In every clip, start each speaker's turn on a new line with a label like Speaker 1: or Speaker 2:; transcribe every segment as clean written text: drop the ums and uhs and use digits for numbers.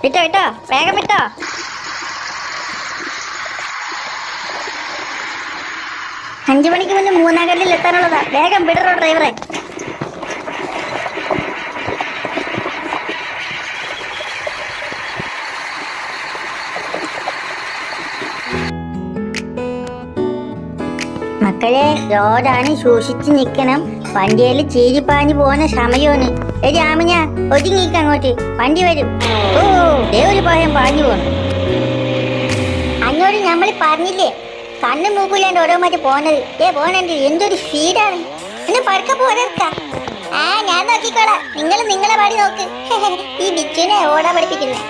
Speaker 1: വിട്ടോ വിട്ടോ, വേഗം വിട്ടോ. അഞ്ചു മണിക്ക് മുന്നേ മൂന്നാം എത്താനുള്ളതാ. വേഗം വിടറോ ഡ്രൈവറെ. മക്കളെ, റോഡാണ്, സൂക്ഷിച്ച് നിക്കണം. വണ്ടിയിൽ ചീരിപ്പാഞ്ഞു പോകുന്ന സമയമാണ്. രാമഞ്ഞ ഒതുങ്ങിക്ക അങ്ങോട്ട്, വണ്ടി വരും. ഓ ദേ ഒരു പായം പാഞ്ഞു പോകണം. അങ്ങോട്ട് നമ്മൾ പറഞ്ഞില്ലേ കണ്ണും മൂക്കില്ലാണ്ട് ഓരോ മാറ്റി പോണത്. പോണണ്ട് എന്തൊരു സ്പീഡാണ്. ഒന്ന് പഴക്ക പോരക്ക. ഞാൻ നോക്കിക്കോളാം, നിങ്ങൾ നിങ്ങളെ പാടി നോക്ക്. ഈ ബിച്ചുനെ ഓടാൻ പഠിപ്പിക്കുന്നത്.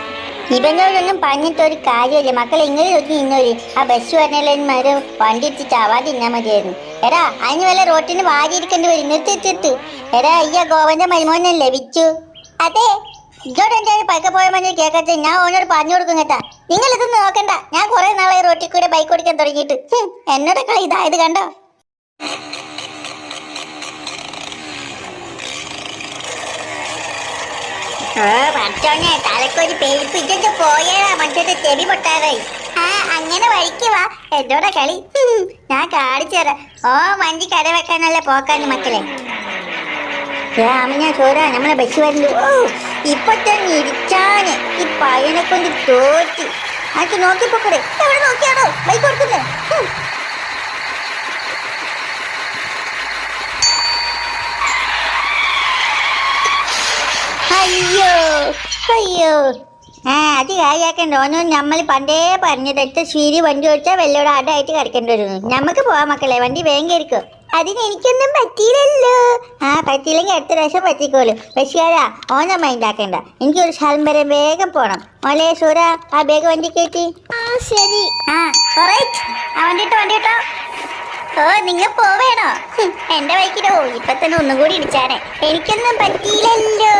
Speaker 1: ഇവനോടൊന്നും പറഞ്ഞിട്ട് ഒരു കാര്യമില്ല മക്കളെ. ഇങ്ങനെ നോക്കി ഇന്നൊരു ആ ബസ് പറഞ്ഞാലും വണ്ടി ഇട്ട് ചാവാതെ തിന്നാ മതിയായിരുന്നു. എടാ അതിന് വല്ല റോട്ടിന് വാരിയിരിക്കേണ്ടി വരും. നിർത്തിട്ട് എടാ അയ്യ ഗോവന്റെ മരുമോനല്ലേ ബിച്ചു? അതെ, ഇതോടെ എൻ്റെ പൈക്ക പോയ മഞ്ഞ കേൾക്കട്ടെ. ഞാൻ ഓനോട് പറഞ്ഞു കൊടുക്കും കേട്ടാ. നിങ്ങൾ ഇതൊന്നും നോക്കണ്ട. ഞാൻ കുറെ നാളെ റോട്ടിൽ കൂടെ ബൈക്ക് ഓടിക്കാൻ തുടങ്ങിയിട്ട്. എന്നോട് കളി ഇതായത് കണ്ടോ? മറ്റോനെ തലക്കൊരു പേടിപ്പിച്ചിട്ട് പോയാ മറ്റേ ചെവി പൊട്ടാറായി. അങ്ങനെ വഴിക്കുവാ എന്നോടെ കളി. ഞാൻ കാണിച്ചു തരാം. വണ്ടി കര വെക്കാനല്ല പോക്കാന്ന് മക്കളെ. രാമിഞ്ഞ ചോര നമ്മളെ ബസ് വരണ്ടു. ഇപ്പൊ തന്നെ ഇരിച്ചാന് ഈ പയ്യനെ കൊണ്ട് തോറ്റി. അനക്ക് നോക്കിപ്പോക്കൂടെ? എവിടെ നോക്കിയാണോ ബൈക്ക് കൊടുക്കുന്നേ? അയ്യോ അയ്യോ, അത് കാര്യാക്കണ്ട. ഓനോ നമ്മൾ പണ്ടേ പറഞ്ഞത് ഒറ്റ ശീരി വണ്ടി ഓടിച്ചാൽ വെള്ളോട് ആടായിട്ട് കിടക്കേണ്ടി വരുന്നു. നമുക്ക് പോവാം മക്കളെ, വണ്ടി വേഗം കയറിക്കോ. അതിന് എനിക്കൊന്നും പറ്റിയില്ലല്ലോ. പറ്റിയില്ലെങ്കിൽ അടുത്ത പ്രാവശ്യം പറ്റിക്കോളൂ. പക്ഷേരാ ഓനെ മൈൻഡ് ആക്കണ്ട. എനിക്കൊരു സ്ഥലം വരെ വേഗം പോണം. മോളെ സൂര, ആ വേഗം വണ്ടി കയറ്റി. ശരി. വണ്ടി കിട്ടോ. നിങ്ങൾ പോവേണോ? എന്റെ ബൈക്കിനോ ഇപ്പൊ തന്നെ ഒന്നും കൂടി ഇടിച്ചാണേ. എനിക്കൊന്നും പറ്റിയില്ലല്ലോ.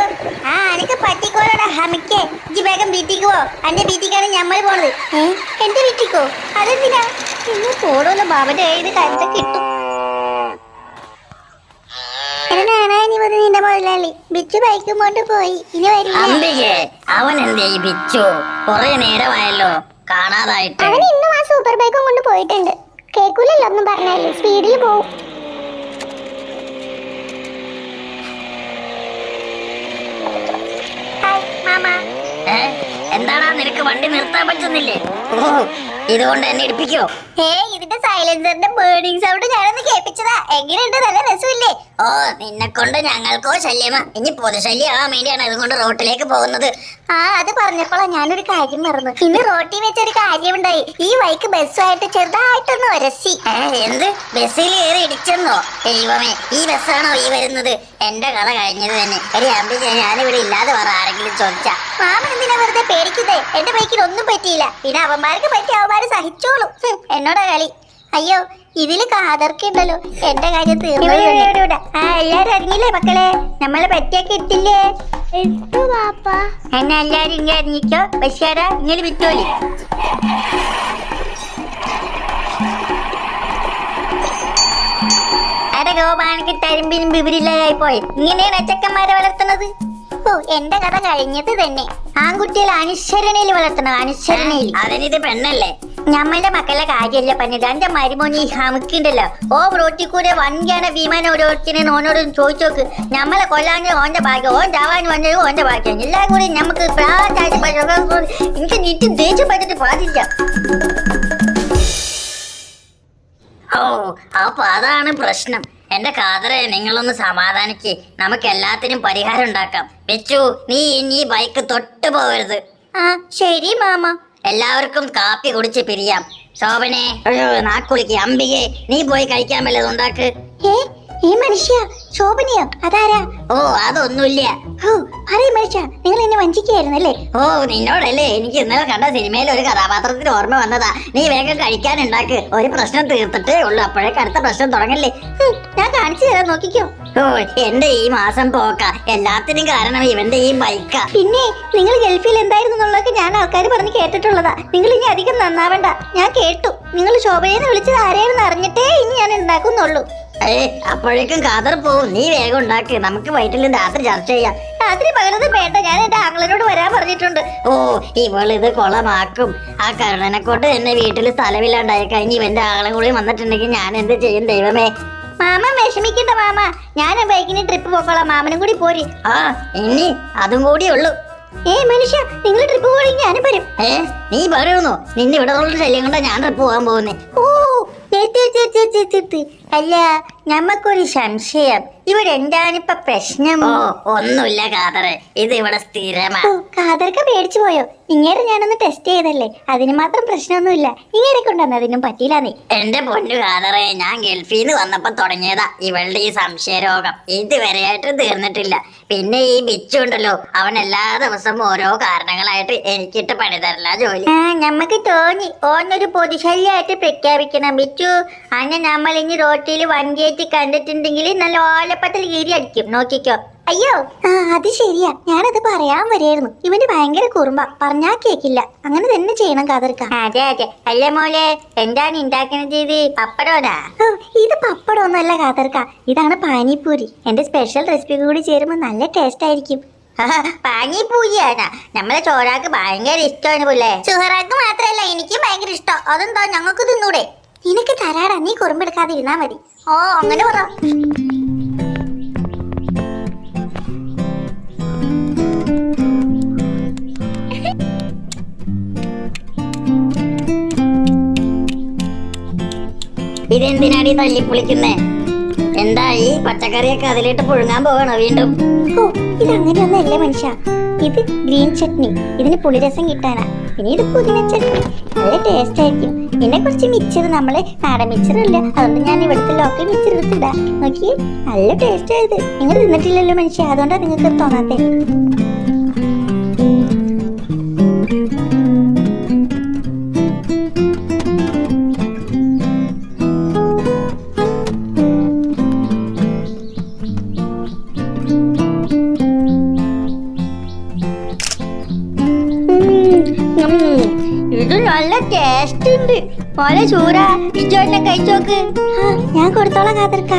Speaker 1: എനിക്ക് പറ്റിക്കോളാ ഹമിക്കേ. ഇജ്ജ് വേഗം വീട്ടിക്ക് പോ. എന്റെ വീട്ടിക്കാണ് ഞമ്മൾ പോണത്. എന്റെ വീട്ടിക്കോ? അതെന്തിനാ? ഇന്ന് പോണോന്ന് ബാബന്റെ കയ്യിൽ കരുത്ത കിട്ടും. നിന്റെ മുതലാളി ബിച്ചു ബൈക്കും കൊണ്ട് പോയി. ഇനി വരില്ല.
Speaker 2: അവൻ എന്തേ ബിച്ചു? കൊറേ നേരമായല്ലോ കാണാതായിട്ട്.
Speaker 1: അവൻ ഇന്നും ആ സൂപ്പർ ബൈക്കും കൊണ്ട് പോയിട്ടുണ്ട്. കേൾക്കൂലല്ലോ ഒന്നും പറഞ്ഞാല്, സ്പീഡിൽ പോവും.
Speaker 2: എന്താടാ നിനക്ക് വണ്ടി നിർത്താൻ പറ്റുന്നില്ലേ? ഇതുകൊണ്ട് എന്നെ ഇടിപ്പിക്കോ?
Speaker 1: ഇതിന്റെ സൈലൻസറിന്റെ ബേർണിംഗ് സൗണ്ട് ഞാനൊന്ന് കേൾപ്പിച്ചതാ. എങ്ങനെയുണ്ട്? നല്ല രസമില്ലേ?
Speaker 2: നിന്നെ കൊണ്ട് ഞങ്ങൾക്കോ ശല്യമാ. ഇനി പൊതുശല്യമാവാൻ വേണ്ടിയാണ് ഇതുകൊണ്ട് റോട്ടിലേക്ക് പോകുന്നത്.
Speaker 1: അത് പറഞ്ഞപ്പോഴാ ഞാനൊരു കാര്യം മറന്നു. ഇന്ന് റോട്ടിൽ വെച്ചൊരു കാര്യമുണ്ടായി. ഈ ബൈക്ക് ബസ്സുമായിട്ട് ചെറുതായിട്ടൊന്ന് ഉരസി.
Speaker 2: എന്ത്? ബസ്സിൽ കയറി ഇടിച്ചെന്നോ? ദൈവമേ, ഈ ബസ്സാണോ ഈ വരുന്നത്? എന്റെ കഥ കഴിഞ്ഞത് തന്നെ. ഒരു അമ്പിക്ക് ഞാനിവിടെ ഇല്ലാതെ പറ ആരെങ്കിലും ചോദിച്ചാ.
Speaker 1: മാമൻ എന്തിനാ വെറുതെ പേടിക്കുന്നേ? എന്റെ ബൈക്കിന് ഒന്നും പറ്റിയില്ല. പിന്നെ അവന്മാർക്ക് പറ്റി അവന്മാര് സഹിച്ചോളും. എന്നോടാ കളി. അയ്യോ, ഇതില് കാതർക്കുണ്ടല്ലോ. എന്റെ കാര്യം തീർന്നു. എല്ലാരും അറിഞ്ഞില്ലേ മക്കളെ? നമ്മളെ പറ്റിയൊക്കെ ഇട്ടില്ലേ? എന്നെ എല്ലാരും ഇങ്ങനെ അറിഞ്ഞിക്കോ. പക്ഷേടാ ഇങ്ങനെ വിറ്റോലി. ഗോപാനക്ക് തരുമ്പിനും വിവരില്ലാതായി പോയി. ഇങ്ങനെയാണ് അച്ചക്കന്മാരെ വളർത്തുന്നത്. എന്റെ കഥ കഴിഞ്ഞത് തന്നെ. ആൺകുട്ടികളെ അനുസരണയിൽ വളർത്തണം. അനുസരണയിൽ.
Speaker 2: അതിനിത് പെണ്ണല്ലേ?
Speaker 1: ഞമ്മളുടെ മക്കളുടെ കാര്യമല്ല പറഞ്ഞത്. എന്റെ മരുമോനി ഹമുക്കുണ്ടല്ലോ. റോട്ടിൽ കൂടെ വണ്ടിയാണ് വിമാനം ഓരോരുത്തരും ഓനോടും ചോദിച്ചു നോക്ക്. നമ്മളെ കൊല്ലാൻ ഓന്റെ ഭാഗ്യം, ഓൻ ചാവാൻ വന്നത് ഓന്റെ ഭാഗ്യം. എല്ലാം കൂടി നമുക്ക് എനിക്ക് നീറ്റ് ദേഷ്യപ്പെട്ടിട്ട് പാടില്ല.
Speaker 2: അപ്പൊ അതാണ് പ്രശ്നം. എന്റെ കാതറെ, നിങ്ങളൊന്ന് സമാധാനിക്ക്. നമുക്ക് എല്ലാത്തിനും പരിഹാരം ഉണ്ടാക്കാം. വെച്ചു, നീ ഇനി ബൈക്ക് തൊട്ട് പോകരുത്.
Speaker 1: ശരി മാമ.
Speaker 2: എല്ലാവർക്കും കാപ്പി കുടിച്ച് പിരിയാം. ശോഭനെ, നാക്കുളിക്ക്. അംബികെ, നീ പോയി കഴിക്കാൻ വല്ലതും ഉണ്ടാക്ക്.
Speaker 1: ഈ മനുഷ്യ ശോഭനയോ? അതാരാ?
Speaker 2: അതൊന്നുമില്ല.
Speaker 1: പറയ മനുഷ്യ, നിങ്ങൾ എന്നെ വഞ്ചിക്കായിരുന്നല്ലേ?
Speaker 2: നിന്നോടല്ലേ എനിക്ക് ഇന്നലെ കണ്ട സിനിമയിൽ ഒരു കഥാപാത്രത്തിന് ഓർമ്മ വന്നതാ. നീ വേഗം കഴിക്കാനുണ്ടാക്ക്. ഒരു പ്രശ്നം തീർത്തിട്ടേ ഉള്ളൂ. അപ്പോഴേക്ക് അടുത്ത പ്രശ്നം തുടങ്ങല്ലേ.
Speaker 1: ഞാൻ കാണിച്ചു തരാൻ നോക്കിക്കോ.
Speaker 2: എന്റെ ഈ മാസം പോക്ക എല്ലാത്തിനും കാരണം ഇവന്റെ ഈ ബൈക്കാ.
Speaker 1: പിന്നെ നിങ്ങൾ ഗൾഫിൽ എന്തായിരുന്നു എന്നുള്ളതൊക്കെ ഞാൻ ആൾക്കാർ പറഞ്ഞ് കേട്ടിട്ടുള്ളതാ. നിങ്ങൾ ഇനി അധികം നന്നാവണ്ട. ഞാൻ കേട്ടു നിങ്ങൾ ശോഭനയെന്ന് വിളിച്ചത് ആരെയാണെന്ന് അറിഞ്ഞിട്ടേ ഇനി ഞാൻ ഉണ്ടാക്കുന്നുള്ളൂ.
Speaker 2: അപ്പോഴേക്കും കാതർ പോവും. നീ വേഗം ഉണ്ടാക്ക്, നമുക്ക് വൈകിട്ടിലും രാത്രി ചർച്ച ചെയ്യാം.
Speaker 1: രാത്രി പകലൊന്നും വേണ്ട, ഞാൻ എന്റെ ആങ്ങളോട് വരാൻ പറഞ്ഞിട്ടുണ്ട്.
Speaker 2: ഓ, ഇവളിത് കൊളമാക്കും. ആ കരുണനെ കൊണ്ട് എന്നെ വീട്ടിൽ സ്ഥലമില്ലാണ്ടായി കഴിഞ്ഞ് ഇവന്റെ ആളും കൂടി വന്നിട്ടുണ്ടെങ്കിൽ ഞാൻ എന്ത് ചെയ്യും ദൈവമേ.
Speaker 1: മാമ വിഷമിക്കണ്ട മാമ, ഞാൻ ബൈക്കിന് ട്രിപ്പ് പോക്കോളാം, മാമനും കൂടി പോരി.
Speaker 2: ആ, ഇനി അതും കൂടി ഉള്ളു.
Speaker 1: മനുഷ്യ, നിങ്ങൾ ട്രിപ്പ് പോയി ഞാനും വരും.
Speaker 2: നീ പറയുന്നു? നിന്നെ ഇവിടെ ഉള്ള ശല്യം കൊണ്ടാ ഞാൻ ട്രിപ്പ് പോകാൻ പോകുന്നേ.
Speaker 1: ഓ, അല്ല, ഞമ്മക്കൊരു സംശയം, ഇവിടെ എന്താണിപ്പ പ്രശ്നം?
Speaker 2: ഓ, ഒന്നുമില്ല കാതറെ, ഇത് ഇവിടെ സ്ഥിരമാ.
Speaker 1: കാതർക്ക പേടിച്ചു പോയോ? ഇങ്ങേരെ ഞാനൊന്ന് ടെസ്റ്റ് ചെയ്തല്ലേ, അതിന് മാത്രം പ്രശ്നമൊന്നുമില്ല. ഇങ്ങേരെ കൊണ്ടുവന്ന അതിനും പറ്റിയില്ല. നീ
Speaker 2: എന്റെ പൊന്നു കാതറെ, ഞാൻ ഗൾഫിൽ നിന്ന് വന്നപ്പോ തുടങ്ങിയതാ ഇവളുടെ ഈ സംശയരോഗം. ഇതുവരെയായിട്ട് തീർന്നിട്ടില്ല. പിന്നെ ഈ ബിച്ചു ഉണ്ടല്ലോ, അവൻ എല്ലാ ദിവസവും ഓരോ കാരണങ്ങളായിട്ട് എനിക്കിട്ട് പണി തരില്ല ജോലി.
Speaker 1: നമ്മക്ക് തോന്നി ഓനൊരു പൊതുശല്യമായിട്ട് പ്രഖ്യാപിക്കണം. ബിച്ചു അന്നെ നമ്മൾ ഇനി റോട്ടിൽ വണ്ടിയായിട്ട് കണ്ടിട്ടുണ്ടെങ്കിൽ നല്ല ഓലപ്പത്തിൽ കീരി അടിക്കും, നോക്കിക്കോ. അയ്യോ, അത് ശരിയാ, ഞാനത് പറയാൻ വരായിരുന്നു. ഇവന് ഭയങ്കര കുറുമ്പ, പറഞ്ഞാ കേക്കില്ല. അങ്ങനെ തന്നെ ചെയ്യണം കാതർക്ക. അതെ അതെ. അല്ല മോളെ, എന്താണ് ഉണ്ടാക്കുന്നത്? ഇത് പപ്പടോനാ? ഇത് പപ്പടമൊന്നുമല്ല കാതർക്ക, ഇതാണ് പാനിപ്പൂരി. എന്റെ സ്പെഷ്യൽ റെസിപ്പി കൂടി ചേരുമ്പോ നല്ല ടേസ്റ്റ് ആയിരിക്കും. പാനിപ്പൂരിയാണോ? നമ്മളെ ചോറാക്ക് ഭയങ്കര ഇഷ്ടമാണ് പോലെ. ചോറാക്ക് മാത്രല്ല, എനിക്കും ഭയങ്കര ഇഷ്ടം. അതെന്താ, ഞങ്ങൾക്ക് തിന്നൂടെ? നിനക്ക് തരാടാ, നീ കുറുമ്പെടുക്കാതിരുന്നാ മതി. ഓ, അങ്ങനെ പറ.
Speaker 2: ഇതെന്തിനാണ് ഈ തല്ലിപ്പൊളിക്കുന്നേ? എന്താ ഈ പച്ചക്കറിയൊക്കെ അതിലിട്ട് പുഴുങ്ങാൻ പോകണോ വീണ്ടും?
Speaker 1: ഓ, ഇത് അങ്ങനെയൊന്നല്ലേ മനുഷ്യ. ഇത് ഗ്രീൻ ചട്നി, ഇതിന് പുളിരസം കിട്ടാനാ. പിന്നെ ഇത് പുതിന ചട്നി, നല്ല ടേസ്റ്റ് ആയിരിക്കും. പിന്നെ കുറച്ച് മിച്ചർ, നമ്മള് നാടൻ മിച്ചറല്ല, അതുകൊണ്ട് ഞാൻ ഇവിടുത്തെ ലോക്കൽ മിച്ചർ എടുത്തിടാ. നോക്കി, നല്ല ടേസ്റ്റ് ആയത്. നിങ്ങൾ തിന്നിട്ടില്ലല്ലോ മനുഷ്യ, അതുകൊണ്ടാ നിങ്ങൾക്ക് തോന്നാത്തെ. ഇത് നല്ല ടേസ്റ്റ് ഉണ്ട്. പോലെ ചൂര ഇജോന്നെ കഴിച്ചോക്ക്. ഞാൻ കൊടുത്തോളാം കാതർക്ക.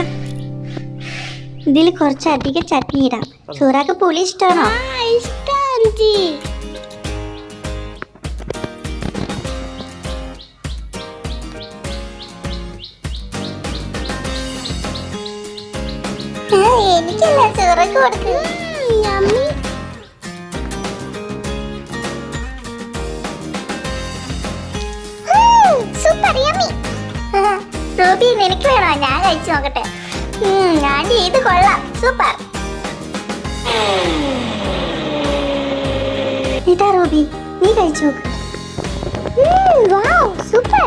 Speaker 1: ഇതിൽ കുറച്ചധികം ചട്നി ഇടാം. ചൂറാക്ക് പുളി ഇഷ്ടമാണോ? എനിക്കല്ല, ചൂറക്ക് കൊടുക്ക്. റൂബി, നിനക്ക് വേണോ? ഞാൻ കഴിച്ചു നോക്കട്ടെ. ആന്റി, ഇത് കൊള്ളാം, സൂപ്പർ. ഇതാ റൂബി, നീ കഴിച്ചു നോക്ക്. സൂപ്പർ.